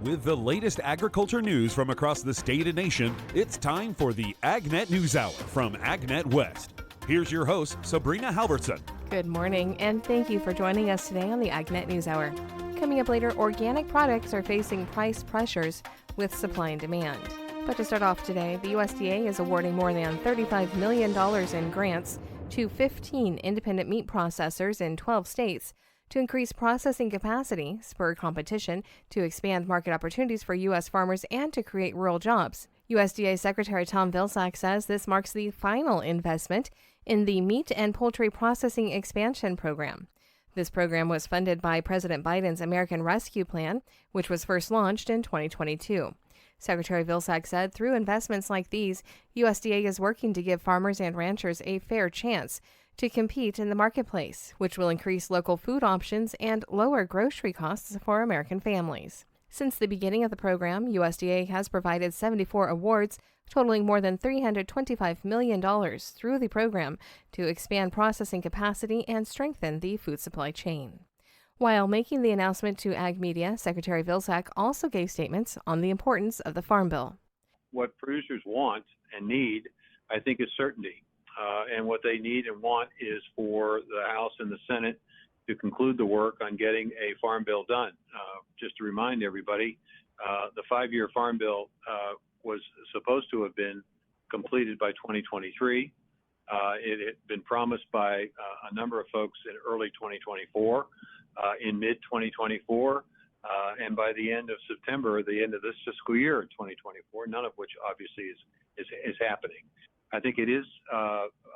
With the latest agriculture news from across the state and nation, it's time for the AgNet News Hour from AgNet West. Here's your host, Sabrina Halverson. Good morning, and thank you for joining us today on the AgNet News Hour. Coming up later, organic products are facing price pressures with supply and demand. But to start off today, the USDA is awarding more than $35 million in grants to 15 independent meat processors in 12 states to increase processing capacity, spur competition, to expand market opportunities for U.S. farmers, and to create rural jobs. USDA Secretary Tom Vilsack says this marks the final investment in the Meat and Poultry Processing Expansion Program. This program was funded by President Biden's American Rescue Plan, which was first launched in 2022. Secretary Vilsack said through investments like these, USDA is working to give farmers and ranchers a fair chance to compete in the marketplace, which will increase local food options and lower grocery costs for American families. Since the beginning of the program, USDA has provided 74 awards totaling more than $325 million through the program to expand processing capacity and strengthen the food supply chain. While making the announcement to Ag Media, Secretary Vilsack also gave statements on the importance of the Farm Bill. What producers want and need, I think, is certainty. And what they need and want is for the House and the Senate to conclude the work on getting a Farm Bill done. Just to remind everybody, the 5-year Farm Bill was supposed to have been completed by 2023. It had been promised by a number of folks in early 2024, in mid-2024, and by the end of September, the end of this fiscal year in 2024, none of which obviously is happening. I think it is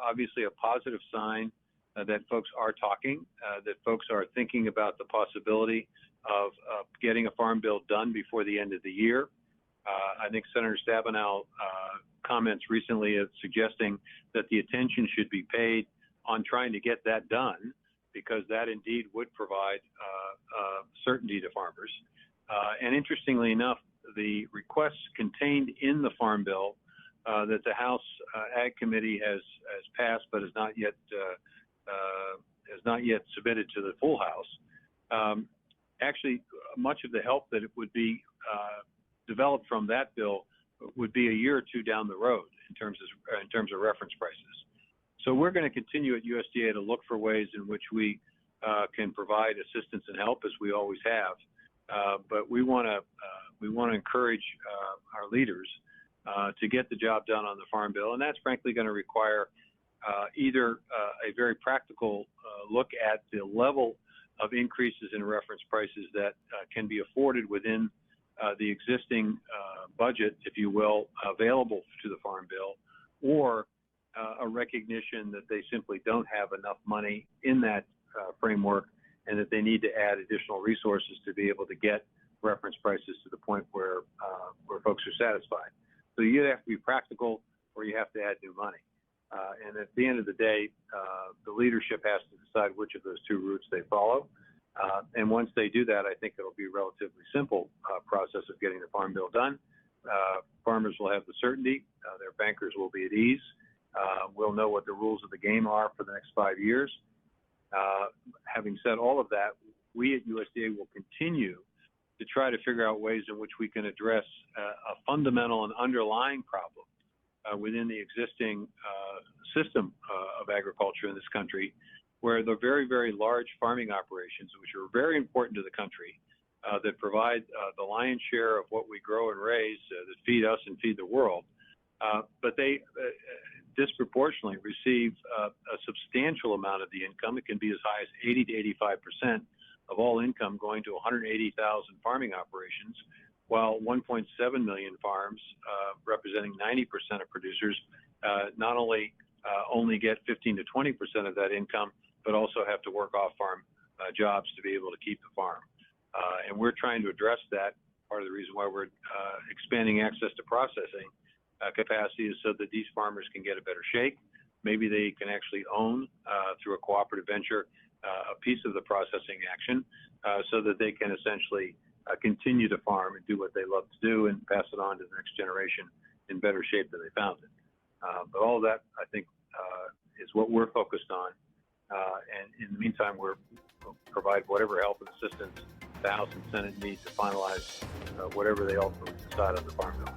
obviously a positive sign that folks are talking, that folks are thinking about the possibility of getting a Farm Bill done before the end of the year. I think Senator Stabenow comments recently suggesting that the attention should be paid on trying to get that done, because that indeed would provide certainty to farmers. And interestingly enough, the requests contained in the Farm Bill that the House Ag Committee has passed, but has not yet submitted to the full House. Actually, much of the help that it would be developed from that bill would be a year or two down the road in terms of reference prices. So we're going to continue at USDA to look for ways in which we can provide assistance and help, as we always have. But we want to encourage our leaders to get the job done on the Farm Bill, and that's frankly going to require either a very practical look at the level of increases in reference prices that can be afforded within the existing budget, if you will, available to the Farm Bill, or a recognition that they simply don't have enough money in that framework, and that they need to add additional resources to be able to get reference prices to the point where folks are satisfied. So you either have to be practical or you have to add new money. And at the end of the day, the leadership has to decide which of those two routes they follow. And once they do that, I think it'll be a relatively simple process of getting the Farm Bill done. Farmers will have the certainty. Their bankers will be at ease. We'll know what the rules of the game are for the next 5 years. Having said all of that, we at USDA will continue to try to figure out ways in which we can address a fundamental and underlying problem within the existing system of agriculture in this country, where the very, very large farming operations, which are very important to the country, that provide the lion's share of what we grow and raise, that feed us and feed the world, but they disproportionately receive a substantial amount of the income. It can be as high as 80 to 85% of all income going to 180,000 farming operations, while 1.7 million farms, representing 90% of producers, not only get 15 to 20% of that income, but also have to work off farm jobs to be able to keep the farm. And we're trying to address that. Part of the reason why we're expanding access to processing capacity is so that these farmers can get a better shake. Maybe they can actually own, through a cooperative venture, a piece of the processing action, so that they can essentially continue to farm and do what they love to do and pass it on to the next generation in better shape than they found it. But all of that, I think, is what we're focused on. And in the meantime, we'll provide whatever help and assistance the House and Senate need to finalize whatever they ultimately decide on the Farm Bill.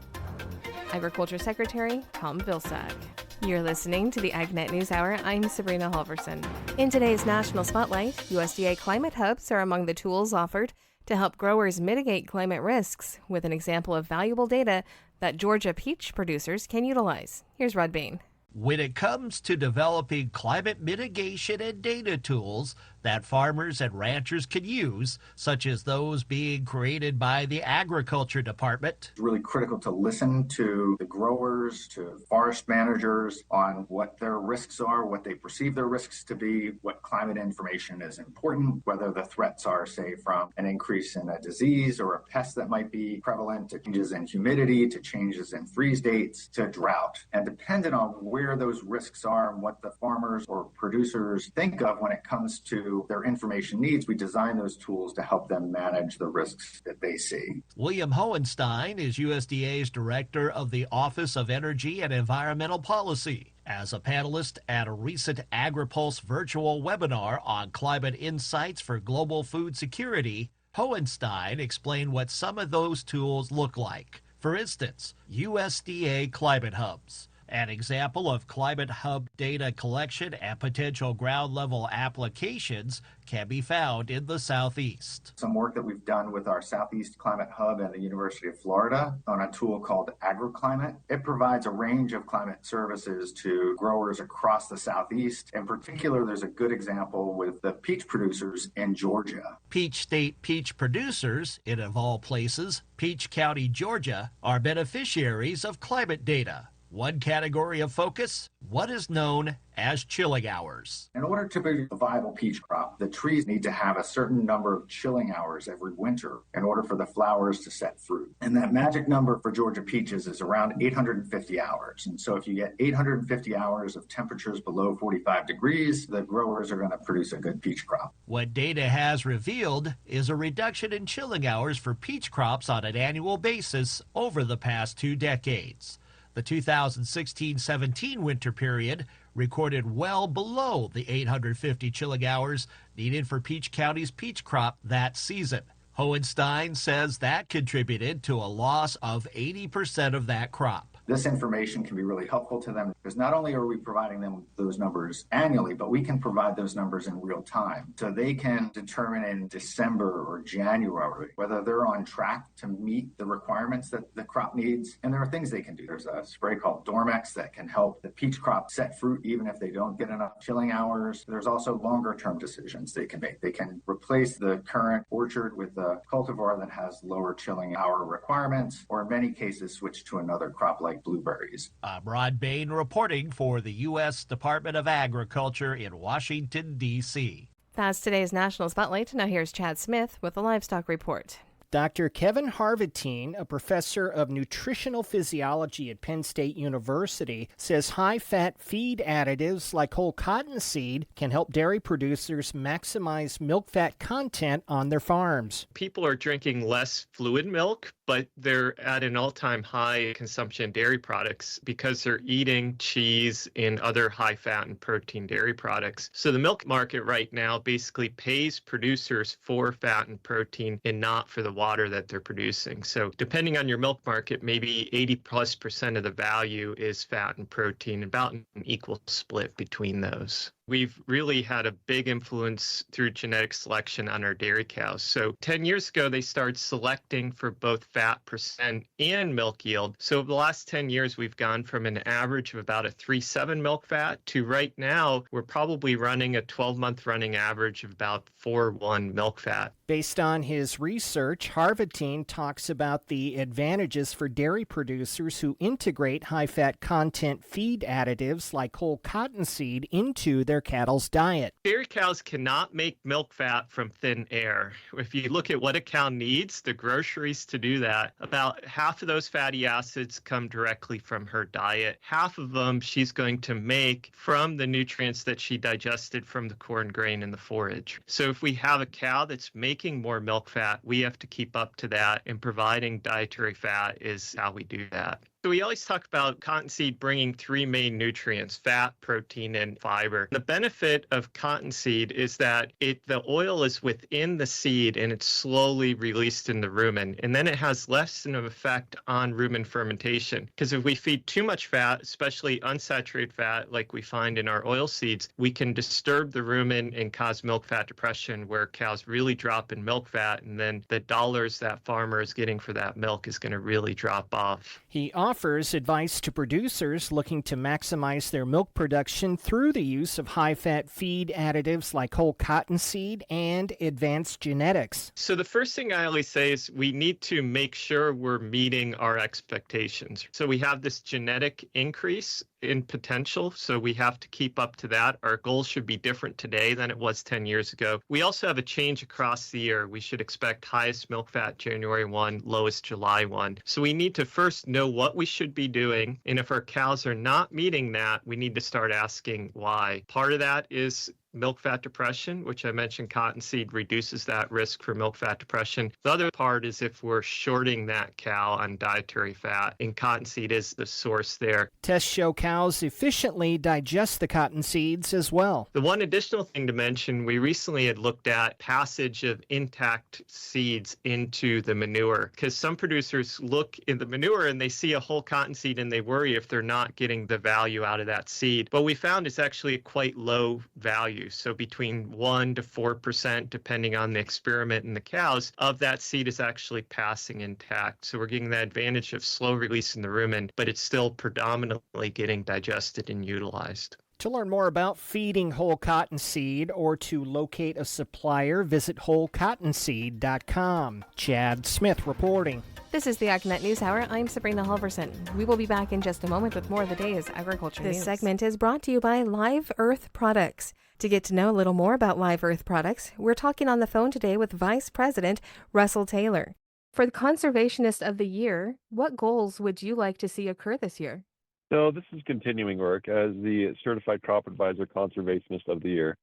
Agriculture Secretary Tom Vilsack. You're listening to the AgNet News Hour. I'm Sabrina Halverson. In today's National Spotlight, USDA climate hubs are among the tools offered to help growers mitigate climate risks, with an example of valuable data that Georgia peach producers can utilize. Here's Rod Bain. When it comes to developing climate mitigation and data tools that farmers and ranchers can use, such as those being created by the Agriculture Department. It's really critical to listen to the growers, to forest managers on what their risks are, what they perceive their risks to be, what climate information is important, whether the threats are, say, from an increase in a disease or a pest that might be prevalent, to changes in humidity, to changes in freeze dates, to drought. And dependent on where those risks are and what the farmers or producers think of when it comes to their information needs, we design those tools to help them manage the risks that they see. William Hohenstein is USDA's Director of the Office of Energy and Environmental Policy. As a panelist at a recent AgriPulse virtual webinar on climate insights for global food security, Hohenstein explained what some of those tools look like. For instance, USDA Climate Hubs. An example of Climate Hub data collection and potential ground-level applications can be found in the Southeast. Some work that we've done with our Southeast Climate Hub and the University of Florida on a tool called AgriClimate. It provides a range of climate services to growers across the Southeast. In particular, there's a good example with the peach producers in Georgia. Peach State peach producers, in of all places, Peach County, Georgia, are beneficiaries of climate data. One category of focus, what is known as chilling hours. In order to be a viable peach crop, the trees need to have a certain number of chilling hours every winter in order for the flowers to set fruit. And that magic number for Georgia peaches is around 850 hours. And so if you get 850 hours of temperatures below 45 degrees, the growers are going to produce a good peach crop. What data has revealed is a reduction in chilling hours for peach crops on an annual basis over the past 2 decades. The 2016-17 winter period recorded well below the 850 chilling hours needed for Peach County's peach crop that season. Hohenstein says that contributed to a loss of 80% of that crop. This information can be really helpful to them because not only are we providing them those numbers annually, but we can provide those numbers in real time. So they can determine in December or January whether they're on track to meet the requirements that the crop needs. And there are things they can do. There's a spray called Dormex that can help the peach crop set fruit even if they don't get enough chilling hours. There's also longer term decisions they can make. They can replace the current orchard with a cultivar that has lower chilling hour requirements, or in many cases switch to another crop like blueberries. I'm Rod Bain reporting for the U.S. Department of Agriculture in Washington, D.C. That's today's National Spotlight. Now here's Chad Smith with the Livestock Report. Dr. Kevin Harvatine, a professor of nutritional physiology at Penn State University, says high-fat feed additives like whole cottonseed can help dairy producers maximize milk fat content on their farms. People are drinking less fluid milk, but they're at an all-time high consumption of dairy products because they're eating cheese and other high-fat and protein dairy products. So the milk market right now basically pays producers for fat and protein and not for the water that they're producing. So depending on your milk market, maybe 80+% of the value is fat and protein, about an equal split between those. We've really had a big influence through genetic selection on our dairy cows. So 10 years ago, they started selecting for both fat percent and milk yield. So over the last 10 years, we've gone from an average of about a 3.7 milk fat to right now, we're probably running a 12-month running average of about 4.1 milk fat. Based on his research, Harvatine talks about the advantages for dairy producers who integrate high-fat content feed additives like whole cottonseed into their cattle's diet. Dairy cows cannot make milk fat from thin air. If you look at what a cow needs, the groceries to do that, about half of those fatty acids come directly from her diet. Half of them she's going to make from the nutrients that she digested from the corn grain and the forage. So if we have a cow that's making more milk fat, we have to keep up to that, and providing dietary fat is how we do that. So we always talk about cottonseed bringing three main nutrients: fat, protein, and fiber. The benefit of cottonseed is that the oil is within the seed and it's slowly released in the rumen. And then it has less of an effect on rumen fermentation. Because if we feed too much fat, especially unsaturated fat like we find in our oil seeds, we can disturb the rumen and cause milk fat depression, where cows really drop in milk fat, and then the dollars that farmer is getting for that milk is going to really drop off. He offers advice to producers looking to maximize their milk production through the use of high-fat feed additives like whole cottonseed and advanced genetics. So the first thing I always say is we need to make sure we're meeting our expectations. So we have this genetic increase in potential, so we have to keep up to that. Our goal should be different today than it was 10 years ago. We also have a change across the year. We should expect highest milk fat January 1, lowest July 1. So we need to first know what we should be doing, and if our cows are not meeting that, we need to start asking why. Part of that is milk fat depression, which I mentioned cottonseed reduces that risk for milk fat depression. The other part is if we're shorting that cow on dietary fat, and cottonseed is the source there. Tests show cows efficiently digest the cotton seeds as well. The one additional thing to mention, we recently had looked at passage of intact seeds into the manure, because some producers look in the manure and they see a whole cottonseed and they worry if they're not getting the value out of that seed. But we found it's actually a quite low value. So between 1 to 4%, depending on the experiment and the cows, of that seed is actually passing intact. So we're getting the advantage of slow release in the rumen, but it's still predominantly getting digested and utilized. To learn more about feeding whole cottonseed or to locate a supplier, visit wholecottonseed.com. Chad Smith reporting. This is the AgNet News Hour. I'm Sabrina Halverson. We will be back in just a moment with more of the day's agriculture news. This segment is brought to you by Live Earth Products. To get to know a little more about Live Earth Products, we're talking on the phone today with Vice President Russell Taylor. For the Conservationist of the Year, what goals would you like to see occur this year? So this is continuing work as the Certified Crop Advisor Conservationist of the Year.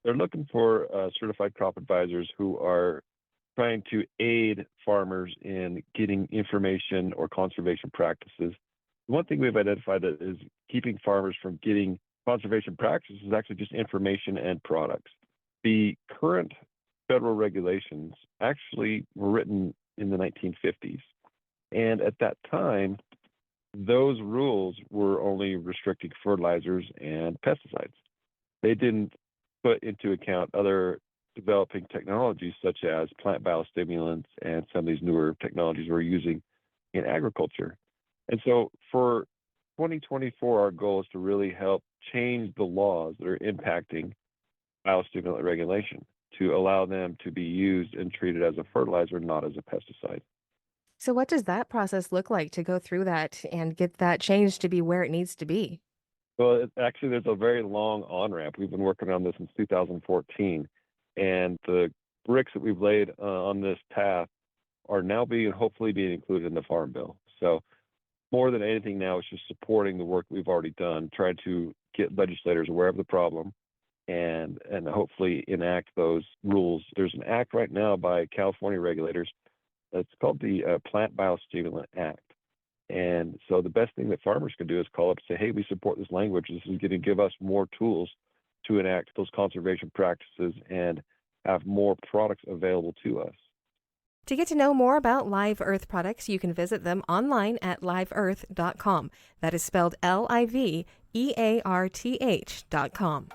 They're looking for certified crop advisors who are trying to aid farmers in getting information or conservation practices. One thing we've identified that is keeping farmers from getting conservation practices is actually just information and products. The current federal regulations actually were written in the 1950s. And at that time, those rules were only restricting fertilizers and pesticides. They didn't put into account other developing technologies such as plant biostimulants and some of these newer technologies we're using in agriculture. And so for 2024, our goal is to really help change the laws that are impacting biostimulant regulation to allow them to be used and treated as a fertilizer, not as a pesticide. So what does that process look like to go through that and get that change to be where it needs to be? Well, actually, there's a very long on-ramp. We've been working on this since 2014, and the bricks that we've laid on this path are now hopefully being included in the Farm Bill. So more than anything now, it's just supporting the work we've already done, trying to get legislators aware of the problem and hopefully enact those rules. There's an act right now by California regulators. It's called the Plant Biostimulant Act. And so the best thing that farmers can do is call up and say, hey, we support this language. This is going to give us more tools to enact those conservation practices and have more products available to us. To get to know more about Live Earth products, you can visit them online at liveearth.com. That is spelled LIVEARTH.com.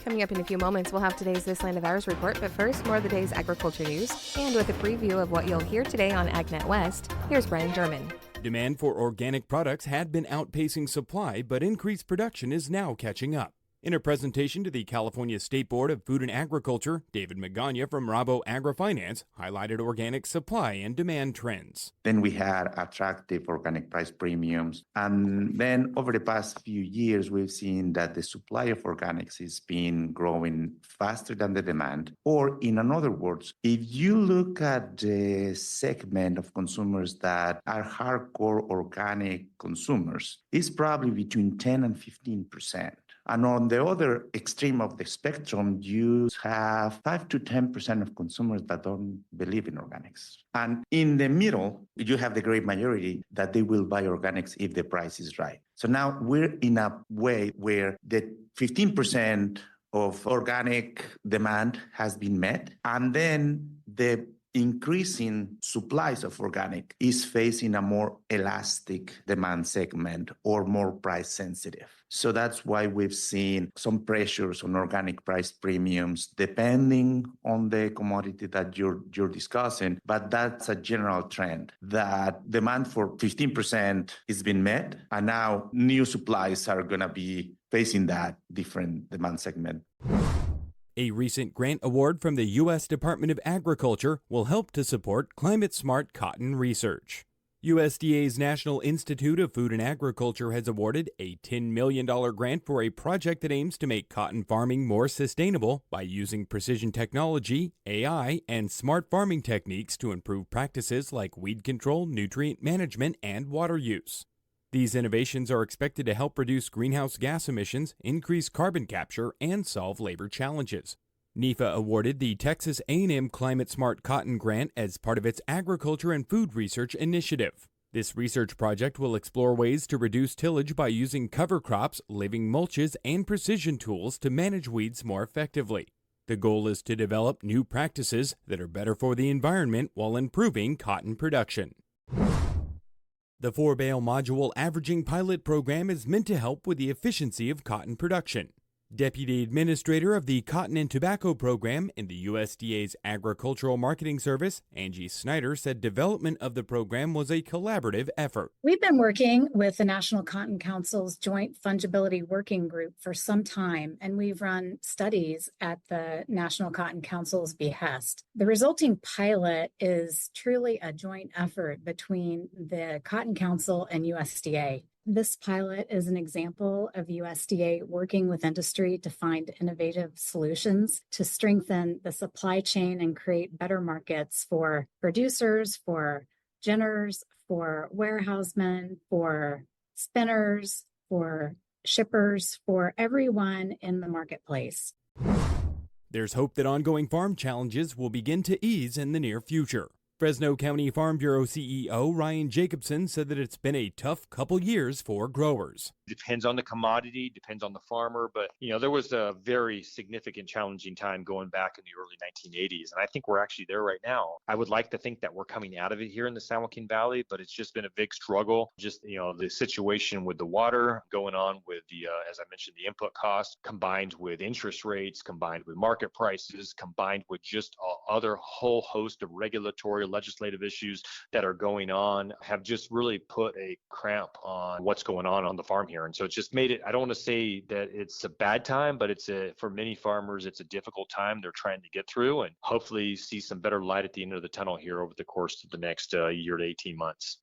Coming up in a few moments, we'll have today's This Land of Ours report, but first, more of the day's agriculture news. And with a preview of what you'll hear today on AgNet West, here's Brian Derman. Demand for organic products had been outpacing supply, but increased production is now catching up. In a presentation to the California State Board of Food and Agriculture, David Magana from Rabo AgriFinance highlighted organic supply and demand trends. Then we had attractive organic price premiums. And then over the past few years, we've seen that the supply of organics is been growing faster than the demand. Or in other words, if you look at the segment of consumers that are hardcore organic consumers, it's probably between 10 and 15%. And on the other extreme of the spectrum, you have 5 to 10% of consumers that don't believe in organics. And in the middle, you have the great majority that they will buy organics if the price is right. So now we're in a way where the 15% of organic demand has been met, and then the increasing supplies of organic is facing a more elastic demand segment or more price sensitive. So that's why we've seen some pressures on organic price premiums depending on the commodity that you're discussing. But that's a general trend that demand for 15% is being met, and now new supplies are going to be facing that different demand segment. A recent grant award from the U.S. Department of Agriculture will help to support climate-smart cotton research. USDA's National Institute of Food and Agriculture has awarded a $10 million grant for a project that aims to make cotton farming more sustainable by using precision technology, AI, and smart farming techniques to improve practices like weed control, nutrient management, and water use. These innovations are expected to help reduce greenhouse gas emissions, increase carbon capture, and solve labor challenges. NEFA awarded the Texas A&M Climate Smart Cotton Grant as part of its Agriculture and Food Research Initiative. This research project will explore ways to reduce tillage by using cover crops, living mulches, and precision tools to manage weeds more effectively. The goal is to develop new practices that are better for the environment while improving cotton production. The 4-bale module averaging pilot program is meant to help with the efficiency of cotton production. Deputy Administrator of the Cotton and Tobacco Program in the USDA's Agricultural Marketing Service, Angie Snyder, said development of the program was a collaborative effort. We've been working with the National Cotton Council's Joint Fungibility Working Group for some time, and we've run studies at the National Cotton Council's behest. The resulting pilot is truly a joint effort between the Cotton Council and USDA. This pilot is an example of USDA working with industry to find innovative solutions to strengthen the supply chain and create better markets for producers, for ginners, for warehousemen, for spinners, for shippers, for everyone in the marketplace. There's hope that ongoing farm challenges will begin to ease in the near future. Fresno County Farm Bureau CEO Ryan Jacobson said that it's been a tough couple years for growers. Depends on the commodity, depends on the farmer, but there was a very significant challenging time going back in the early 1980s, and I think we're actually there right now. I would like to think that we're coming out of it here in the San Joaquin Valley, but it's just been a big struggle. Just the situation with the water going on with the, as I mentioned, the input costs, combined with interest rates, combined with market prices, combined with just other whole host of regulatory legislative issues that are going on, have just really put a cramp on what's going on the farm here. And so it's just made it, I don't want to say that it's a bad time, but for many farmers, it's a difficult time they're trying to get through, and hopefully see some better light at the end of the tunnel here over the course of the next year to 18 months.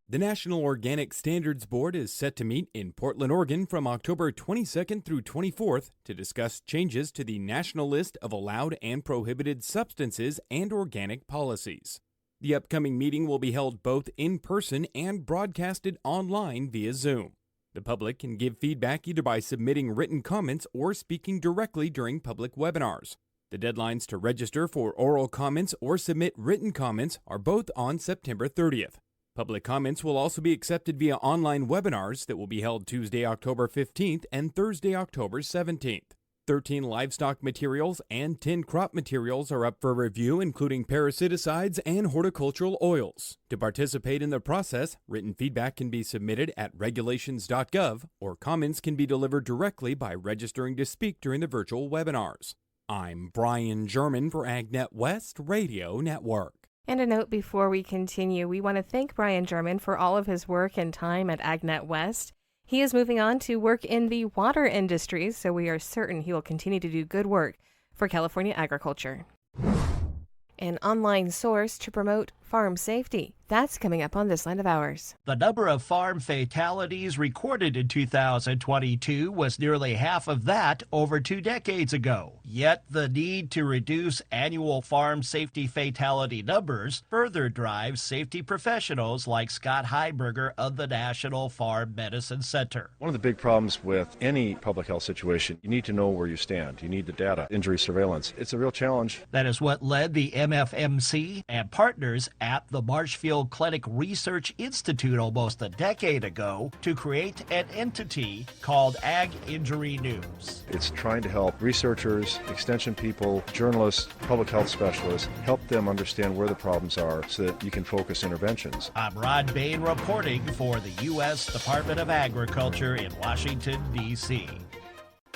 The National Organic Standards Board is set to meet in Portland, Oregon from October 22nd through 24th to discuss changes to the national list of allowed and prohibited substances and organic policies. The upcoming meeting will be held both in person and broadcasted online via Zoom. The public can give feedback either by submitting written comments or speaking directly during public webinars. The deadlines to register for oral comments or submit written comments are both on September 30th. Public comments will also be accepted via online webinars that will be held Tuesday, October 15th and Thursday, October 17th. 13 livestock materials and 10 crop materials are up for review, including parasiticides and horticultural oils. To participate in the process, written feedback can be submitted at regulations.gov, or comments can be delivered directly by registering to speak during the virtual webinars. I'm Brian German for AgNet West Radio Network. And a note before we continue, we want to thank Brian German for all of his work and time at AgNet West. He is moving on to work in the water industry, so we are certain he will continue to do good work for California agriculture. An online source to promote farm safety. That's coming up on This Line of Ours. The number of farm fatalities recorded in 2022 was nearly half of that over 2 decades ago. Yet the need to reduce annual farm safety fatality numbers further drives safety professionals like Scott Heiberger of the National Farm Medicine Center. One of the big problems with any public health situation, you need to know where you stand. You need the data, injury surveillance. It's a real challenge. That is what led the MFMC and partners at the Marshfield Clinic Research Institute almost a decade ago to create an entity called Ag Injury News. It's trying to help researchers, extension people, journalists, public health specialists, help them understand where the problems are so that you can focus interventions. I'm Rod Bain reporting for the U.S. Department of Agriculture in Washington, D.C.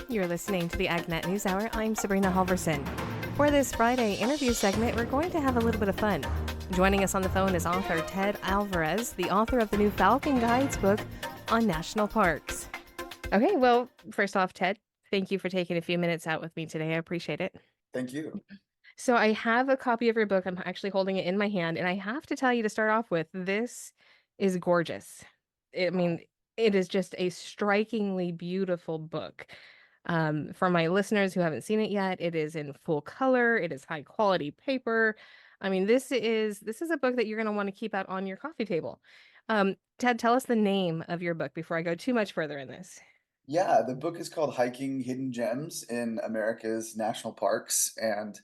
You're listening to the AgNet News Hour. I'm Sabrina Halverson. For this Friday interview segment, we're going to have a little bit of fun. Joining us on the phone is author Ted Alvarez, the author of the new Falcon Guides book on national parks. Okay, well, first off, Ted, thank you for taking a few minutes out with me today. I appreciate it. Thank you. So I have a copy of your book. I'm actually holding it in my hand, and I have to tell you to start off with, this is gorgeous. I mean, it is just a strikingly beautiful book. For my listeners who haven't seen it yet, it is in full color. It is high quality paper. I mean, this is a book that you're going to want to keep out on your coffee table. Ted, tell us the name of your book before I go too much further in this. Yeah, the book is called Hiking Hidden Gems in America's National Parks. And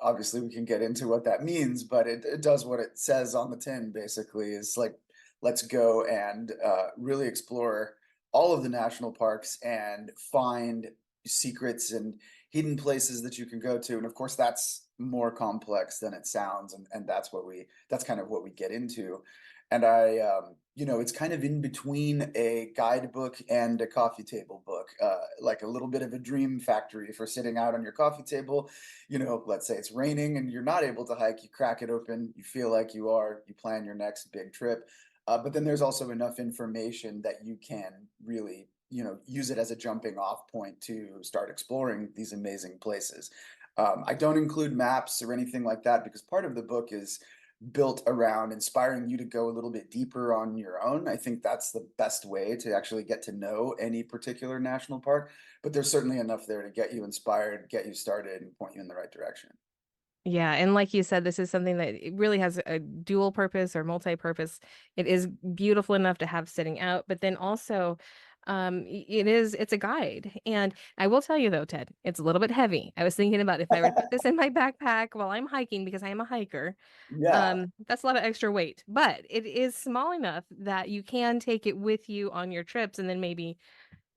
obviously we can get into what that means, but it does what it says on the tin, basically, is like, let's go and really explore all of the national parks and find secrets and hidden places that you can go to. And of course, that's more complex than it sounds. And that's kind of what we get into. And it's kind of in between a guidebook and a coffee table book, like a little bit of a dream factory for sitting out on your coffee table. Let's say it's raining and you're not able to hike, you crack it open, you feel like you are, you plan your next big trip. But then there's also enough information that you can really, use it as a jumping off point to start exploring these amazing places. I don't include maps or anything like that because part of the book is built around inspiring you to go a little bit deeper on your own. I think that's the best way to actually get to know any particular national park, but there's certainly enough there to get you inspired, get you started, and point you in the right direction. Yeah, and like you said, this is something that it really has a dual purpose or multi-purpose. It is beautiful enough to have sitting out, but then also it's a guide. And I will tell you though, Ted, it's a little bit heavy. I was thinking about if I would put this in my backpack while I'm hiking, because I am a hiker. Yeah. That's a lot of extra weight, but it is small enough that you can take it with you on your trips and then maybe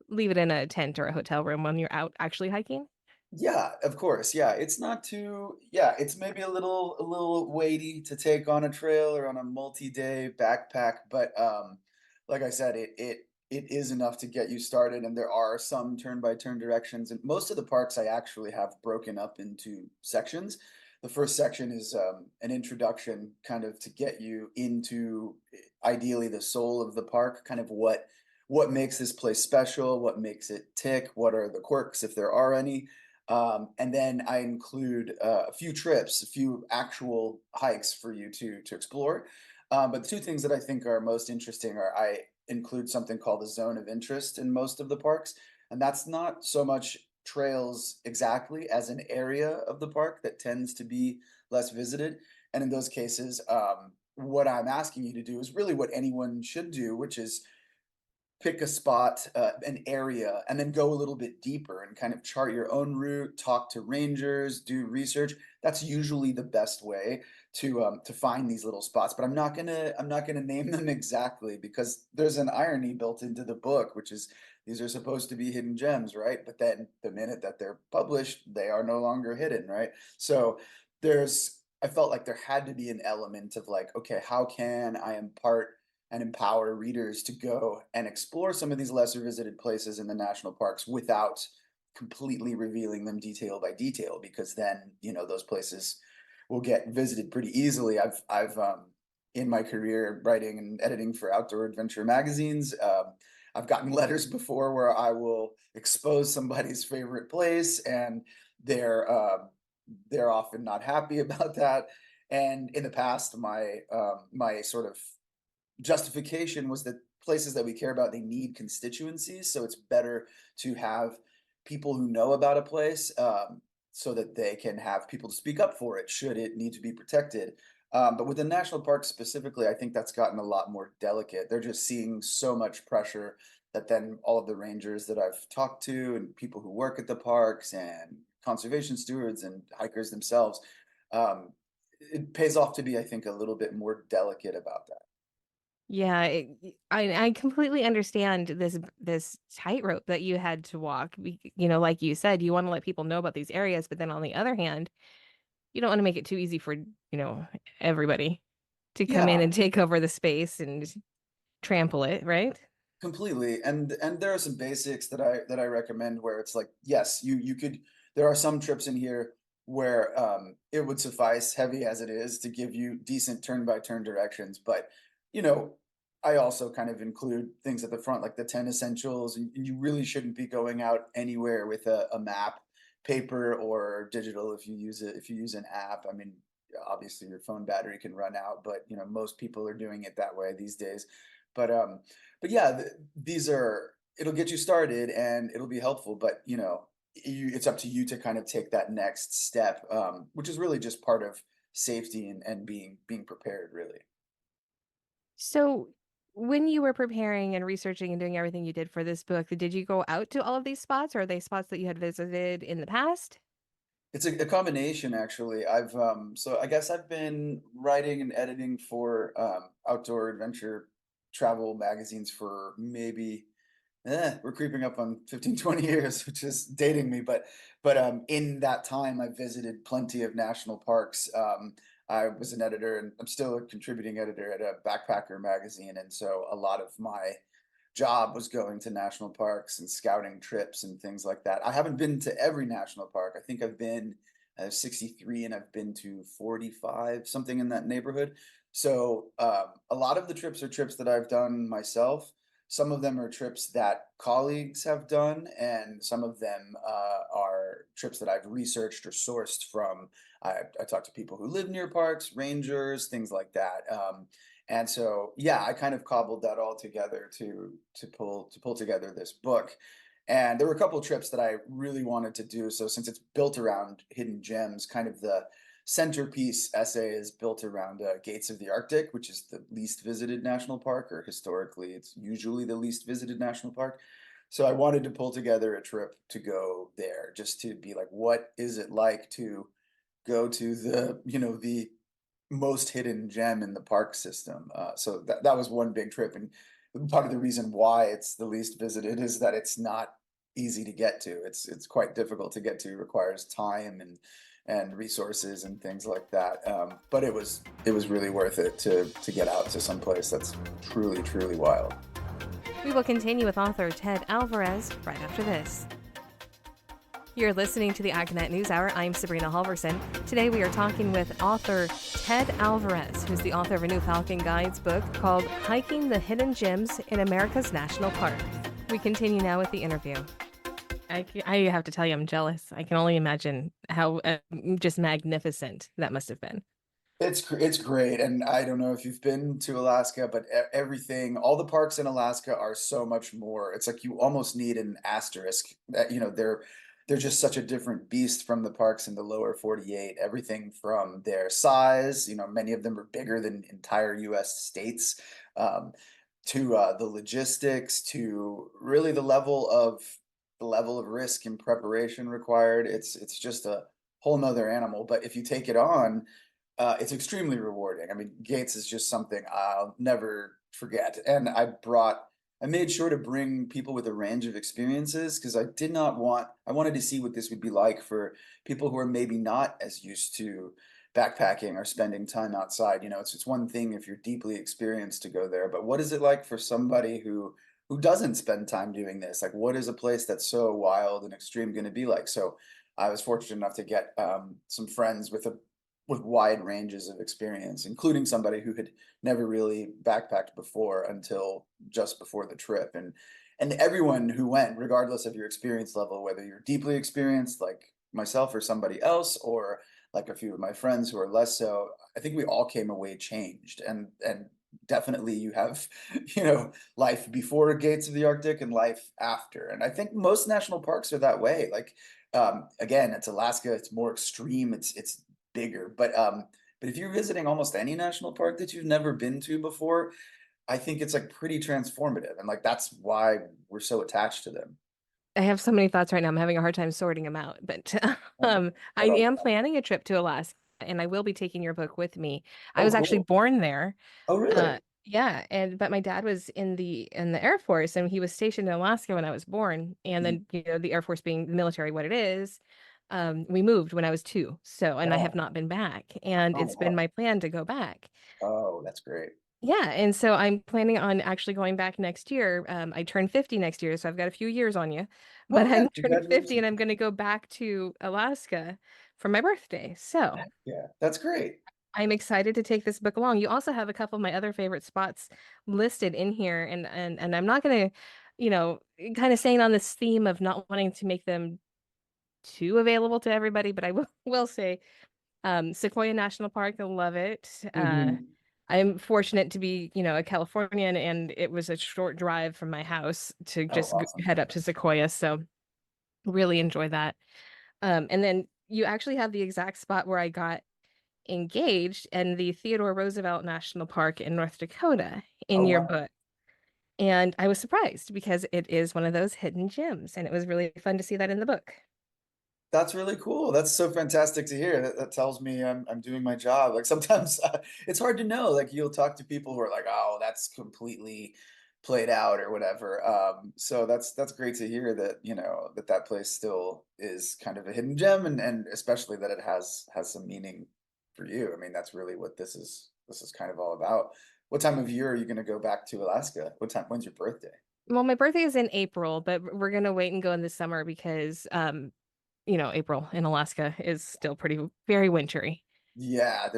leave it in a tent or a hotel room when you're out actually hiking. Yeah, of course. Yeah, it's maybe a little weighty to take on a trail or on a multi-day backpack, but like I said, it is enough to get you started, and there are some turn-by-turn directions. And most of the parks I actually have broken up into sections. The first section is an introduction, kind of to get you into ideally the soul of the park, kind of what makes this place special, what makes it tick, what are the quirks if there are any. And then I include a few trips, a few actual hikes for you to explore. But the two things that I think are most interesting are I include something called the zone of interest in most of the parks. And that's not so much trails exactly as an area of the park that tends to be less visited. And in those cases, what I'm asking you to do is really what anyone should do, which is pick a spot, an area, and then go a little bit deeper and kind of chart your own route, talk to rangers, do research. That's usually the best way to find these little spots. But I'm not gonna name them exactly because there's an irony built into the book, which is these are supposed to be hidden gems, right? But then the minute that they're published, they are no longer hidden, right? So I felt like there had to be an element of like, okay, how can I impart and empower readers to go and explore some of these lesser visited places in the national parks without completely revealing them detail by detail, because then, those places will get visited pretty easily. I've in my career writing and editing for outdoor adventure magazines, I've gotten letters before where I will expose somebody's favorite place and they're often not happy about that. And in the past, my sort of justification was that places that we care about, they need constituencies, so it's better to have people who know about a place, so that they can have people to speak up for it should it need to be protected. But with the national parks specifically, I think that's gotten a lot more delicate. They're just seeing so much pressure that then all of the rangers that I've talked to and people who work at the parks and conservation stewards and hikers themselves, um, it pays off to be, I think, a little bit more delicate about that. Yeah, I completely understand this tightrope that you had to walk. Like you said, you want to let people know about these areas, but then on the other hand, you don't want to make it too easy for, everybody to come in Yeah, and take over the space and trample it, right? completely. And there are some basics that I recommend where it's like, yes, you could, there are some trips in here where it would suffice, heavy as it is, to give you decent turn by turn directions. But, you know, I also kind of include things at the front like the 10 essentials, and you really shouldn't be going out anywhere with a map, paper or digital if you use an app. I mean, obviously your phone battery can run out, but most people are doing it that way these days. But but yeah, these are, it'll get you started and it'll be helpful, but it's up to you to kind of take that next step, which is really just part of safety and being prepared, really. So, when you were preparing and researching and doing everything you did for this book, did you go out to all of these spots, or are they spots that you had visited in the past? It's a combination, actually. So I guess I've been writing and editing for outdoor adventure travel magazines for maybe, we're creeping up on 15, 20 years, which is dating me. But in that time, I visited plenty of national parks. I was an editor, and I'm still a contributing editor at a backpacker magazine, and so a lot of my job was going to national parks and scouting trips and things like that. I haven't been to every national park. I think I've been 63 and I've been to 45, something in that neighborhood. So a lot of the trips are trips that I've done myself. Some of them are trips that colleagues have done, and some of them are trips that I've researched or sourced from. I talked to people who live near parks, rangers, things like that. And so, yeah, I kind of cobbled that all together to pull together this book. And there were a couple of trips that I really wanted to do. So since it's built around hidden gems, kind of the centerpiece essay is built around Gates of the Arctic, which is the least visited national park, or historically, it's usually the least visited national park. So I wanted to pull together a trip to go there, just to be like, what is it like to go to the most hidden gem in the park system. So that was one big trip, and part of the reason why it's the least visited is that it's not easy to get to. It's quite difficult to get to. It requires time and resources and things like that. But it was really worth it to get out to some place that's truly wild. We will continue with author Ted Alvarez right after this. You're listening to the AgNet News Hour. I'm Sabrina Halverson. Today we are talking with author Ted Alvarez, who's the author of a new Falcon Guides book called Hiking the Hidden Gems in America's National Parks. We continue now with the interview. I have to tell you, I'm jealous. I can only imagine how just magnificent that must have been. It's great, and I don't know if you've been to Alaska, but everything, all the parks in Alaska are so much more. It's like you almost need an asterisk. They're just such a different beast from the parks in the lower 48. Everything from their size, many of them are bigger than entire U.S. states, um, to the logistics, to really the level of risk and preparation required. It's just a whole nother animal. But if you take it on, it's extremely rewarding. I mean, Gates is just something I'll never forget. And I made sure to bring people with a range of experiences because I wanted to see what this would be like for people who are maybe not as used to backpacking or spending time outside. It's one thing if you're deeply experienced to go there, but what is it like for somebody who doesn't spend time doing this? Like, what is a place that's so wild and extreme going to be like? So I was fortunate enough to get some friends with wide ranges of experience, including somebody who had never really backpacked before until just before the trip. And everyone who went, regardless of your experience level, whether you're deeply experienced like myself or somebody else, or like a few of my friends who are less so, I think we all came away changed, and definitely you have, you know, life before gates of the Arctic and life after. And I think most national parks are that way. Like, again, it's Alaska, it's more extreme, it's bigger. But if you're visiting almost any national park that you've never been to before, I think it's like pretty transformative. And like that's why we're so attached to them. I have so many thoughts right now. I'm having a hard time sorting them out, but I am planning a trip to Alaska, and I will be taking your book with me. I Oh, was actually cool. born there. Oh, really? Yeah, but my dad was in the Air Force, and he was stationed in Alaska when I was born. And Mhm. then, the Air Force being the military, what it is, we moved when I was 2. So, and I have Oh, not been back, and oh, it's been wow. my plan to go back. Oh, that's great. Yeah, and so I'm planning on actually going back next year. I turn 50 next year, so I've got a few years on you. But Oh, yeah, I'm turning 50 and congratulations. I'm going to go back to Alaska for my birthday. So Yeah, that's great. I'm excited to take this book along. You also have a couple of my other favorite spots listed in here, and I'm not going to, kind of staying on this theme of not wanting to make them too available to everybody, but I will say Sequoia National Park, I love it. Mhm. I'm fortunate to be, a Californian, and it was a short drive from my house to Oh, just awesome. head up to Sequoia. So really enjoy that. And then you actually have the exact spot where I got engaged in the Theodore Roosevelt National Park in North Dakota in Oh, your wow. book. And I was surprised because it is one of those hidden gems, and it was really fun to see that in the book. That's really cool. That's so fantastic to hear. That tells me I'm doing my job. Like sometimes it's hard to know. Like you'll talk to people who are like, "Oh, that's completely played out" or whatever. So that's great to hear that, you know, that place still is kind of a hidden gem, and especially that it has some meaning for you. I mean, that's really what this is kind of all about. What time of year are you going to go back to Alaska? What time? When's your birthday? Well, my birthday is in April, but we're gonna wait and go in the summer because April in Alaska is still very wintry. Yeah,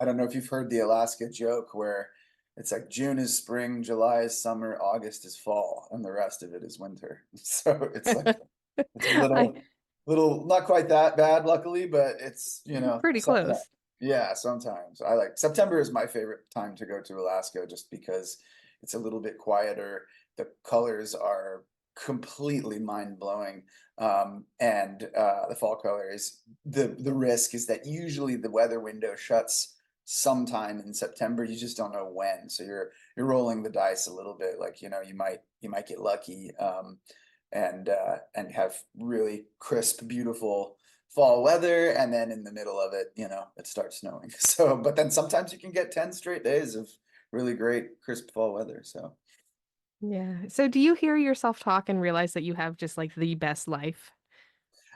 I don't know if you've heard the Alaska joke where it's like June is spring, July is summer, August is fall, and the rest of it is winter. So it's like it's a I little not quite that bad, luckily, but it's, you know, pretty sometimes. close. Yeah, sometimes. I like September is my favorite time to go to Alaska just because it's a little bit quieter. The colors are completely mind-blowing. And the fall colors, the risk is that usually the weather window shuts sometime in September. You just don't know when. So you're rolling the dice a little bit. Like, you know, you might get lucky. And have really crisp, beautiful fall weather, and then in the middle of it, you know, it starts snowing. So, but then sometimes you can get 10 straight days of really great crisp fall weather. So, Yeah. So do you hear yourself talk and realize that you have just like the best life?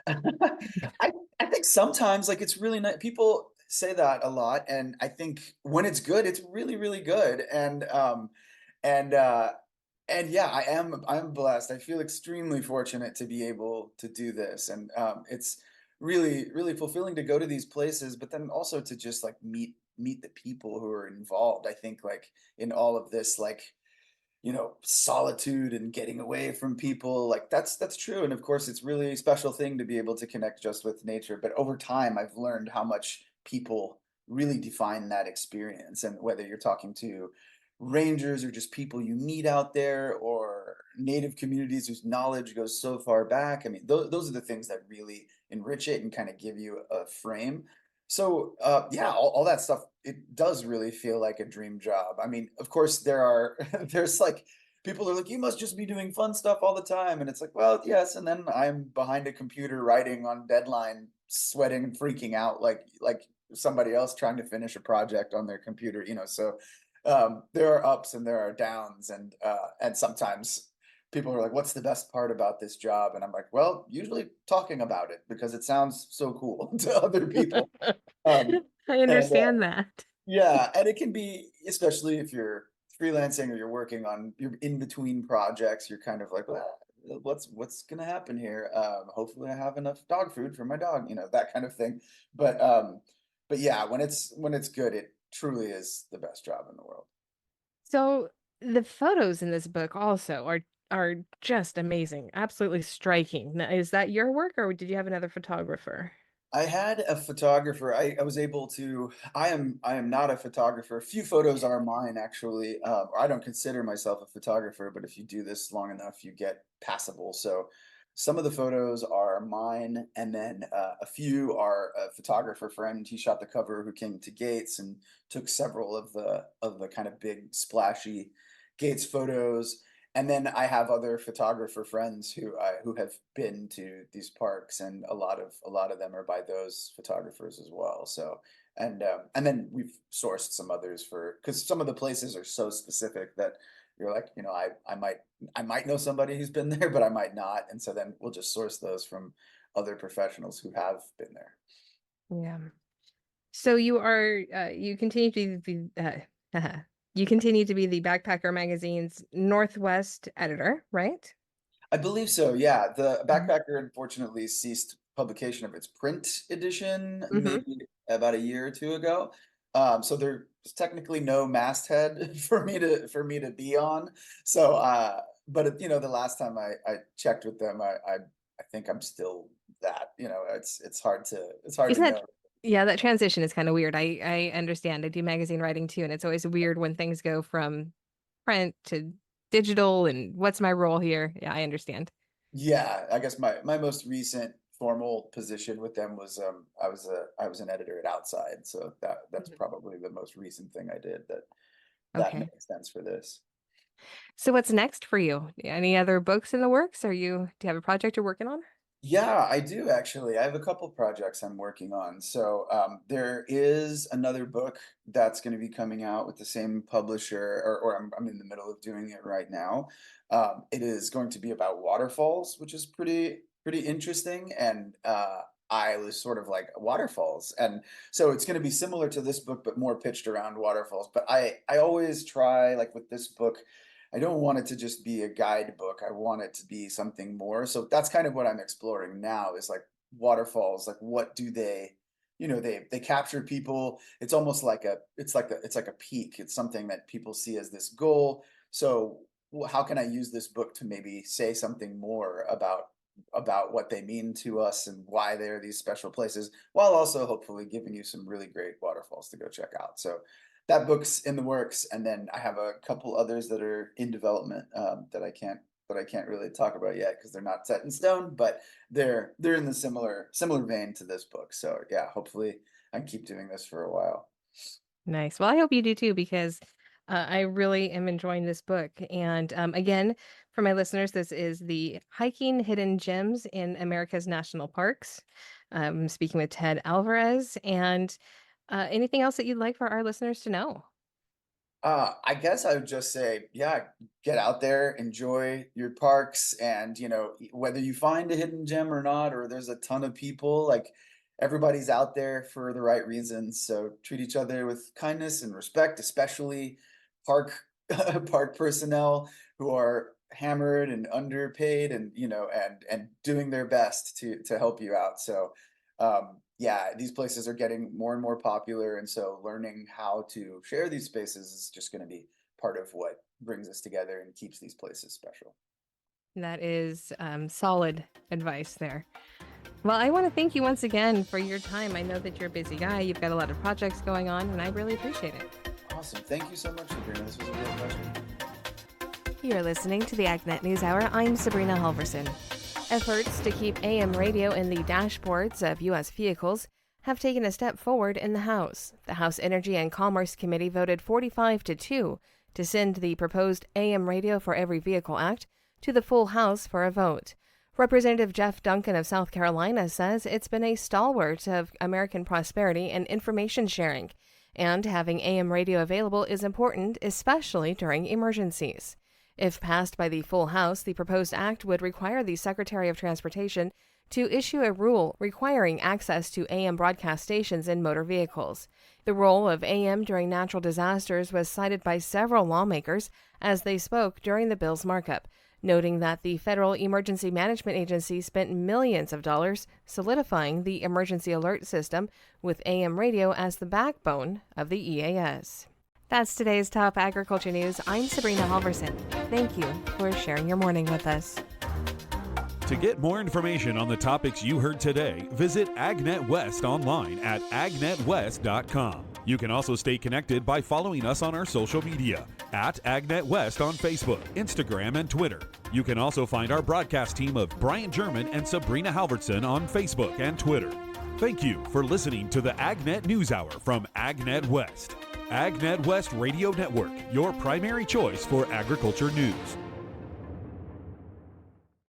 I think sometimes like it's really nice. People say that a lot, and I think when it's good, it's really, really good. And and yeah, I'm blessed. I feel extremely fortunate to be able to do this, and it's really, really fulfilling to go to these places, but then also to just like meet the people who are involved. I think like in all of this, like, you know, solitude and getting away from people, like that's true. And of course it's really a special thing to be able to connect just with nature, but over time I've learned how much people really define that experience. And whether you're talking to rangers or just people you meet out there, or native communities whose knowledge goes so far back, I mean, those are the things that really enrich it and kind of give you a frame. So yeah, all that stuff, it does really feel like a dream job. I mean, of course there are there's like people are like, you must just be doing fun stuff all the time. And it's like, well, yes, and then I'm behind a computer writing on deadline, sweating and freaking out like somebody else trying to finish a project on their computer, you know. So there are ups and there are downs, and sometimes people are like, what's the best part about this job? And I'm like, well, usually talking about it because it sounds so cool to other people. Um, I and understand that. Yeah, and it can be, especially if you're freelancing or you're in between projects, you're kind of like, well, what's gonna happen here? Hopefully I have enough dog food for my dog, you know, that kind of thing. But but yeah, when it's good, it truly is the best job in the world. So the photos in this book also are just amazing, absolutely striking. Now, is that your work, or did you have another photographer? I had a photographer. I was able to. I am not a photographer. A few photos are mine, actually. I don't consider myself a photographer, but if you do this long enough, you get passable. So some of the photos are mine, and then a few are a photographer friend. He shot the cover, who came to Gates and took several of the kind of big splashy Gates photos. And then I have other photographer friends who have been to these parks, and a lot of them are by those photographers as well. So and then we've sourced some others for, because some of the places are so specific that you're like, I might know somebody who's been there, but I might not, and so then we'll just source those from other professionals who have been there. Yeah. So you continue to be you continue to be the Backpacker magazine's Northwest editor, right? I believe so, yeah. The Mhm. Backpacker unfortunately ceased publication of its print edition Mhm. maybe about a year or two ago. So there's technically no masthead for me to be on. So but the last time I checked with them, I think I'm still that. It's hard to Isn't that know. Yeah, that transition is kind of weird. I understand. I do magazine writing too, and it's always weird when things go from print to digital and what's my role here? Yeah, I understand. Yeah, I guess my most recent formal position with them was I was an editor at Outside, so that's Mhm. probably the most recent thing I did that Okay. makes sense for this. So what's next for you? Any other books in the works? Do you have a project you're working on? Yeah, I do actually. I have a couple projects I'm working on. So there is another book that's going to be coming out with the same publisher, or I'm in the middle of doing it right now. It is going to be about waterfalls, which is pretty interesting. And I was sort of like, waterfalls, and so it's going to be similar to this book, but more pitched around waterfalls. But I always try, like with this book, I don't want it to just be a guidebook. I want it to be something more. So that's kind of what I'm exploring now, is like waterfalls. Like, what do they capture people. It's almost like it's like a peak. It's something that people see as this goal. So how can I use this book to maybe say something more about what they mean to us and why they're these special places, while also hopefully giving you some really great waterfalls to go check out. So that book's in the works, and then I have a couple others that are in development, that I can't really talk about yet because they're not set in stone, but they're in the similar vein to this book. So yeah, hopefully I can keep doing this for a while. Nice. Well, I hope you do too, because I really am enjoying this book. And again, for my listeners, this is the Hiking Hidden Gems in America's National Parks. Speaking with Ted Alvarez. And anything else that you'd like for our listeners to know? I guess I would just say, yeah, get out there, enjoy your parks, and whether you find a hidden gem or not, or there's a ton of people, like, everybody's out there for the right reasons. So treat each other with kindness and respect, especially park park personnel who are hammered and underpaid, and and doing their best to help you out. So yeah, these places are getting more and more popular, and so learning how to share these spaces is just going to be part of what brings us together and keeps these places special. That is solid advice there. Well, I want to thank you once again for your time. I know that you're a busy guy. You've got a lot of projects going on, and I really appreciate it. Awesome. Thank you so much, Sabrina. This was a real pleasure. You're listening to the AgNet News Hour. I'm Sabrina Halverson. Efforts to keep AM radio in the dashboards of U.S. vehicles have taken a step forward in the House. The House Energy and Commerce Committee voted 45-2 to send the proposed AM Radio for Every Vehicle Act to the full House for a vote. Representative Jeff Duncan of South Carolina says it's been a stalwart of American prosperity and information sharing, and having AM radio available is important, especially during emergencies. If passed by the full House, the proposed act would require the Secretary of Transportation to issue a rule requiring access to AM broadcast stations in motor vehicles. The role of AM during natural disasters was cited by several lawmakers as they spoke during the bill's markup, noting that the Federal Emergency Management Agency spent millions of dollars solidifying the emergency alert system, with AM radio as the backbone of the EAS. That's today's top agriculture news. I'm Sabrina Halverson. Thank you for sharing your morning with us. To get more information on the topics you heard today, visit AgNet West online at agnetwest.com. You can also stay connected by following us on our social media at AgNet West on Facebook, Instagram, and Twitter. You can also find our broadcast team of Brian German and Sabrina Halvertson on Facebook and Twitter. Thank you for listening to the AgNet News Hour from AgNet West. AgNet West Radio Network, your primary choice for agriculture news.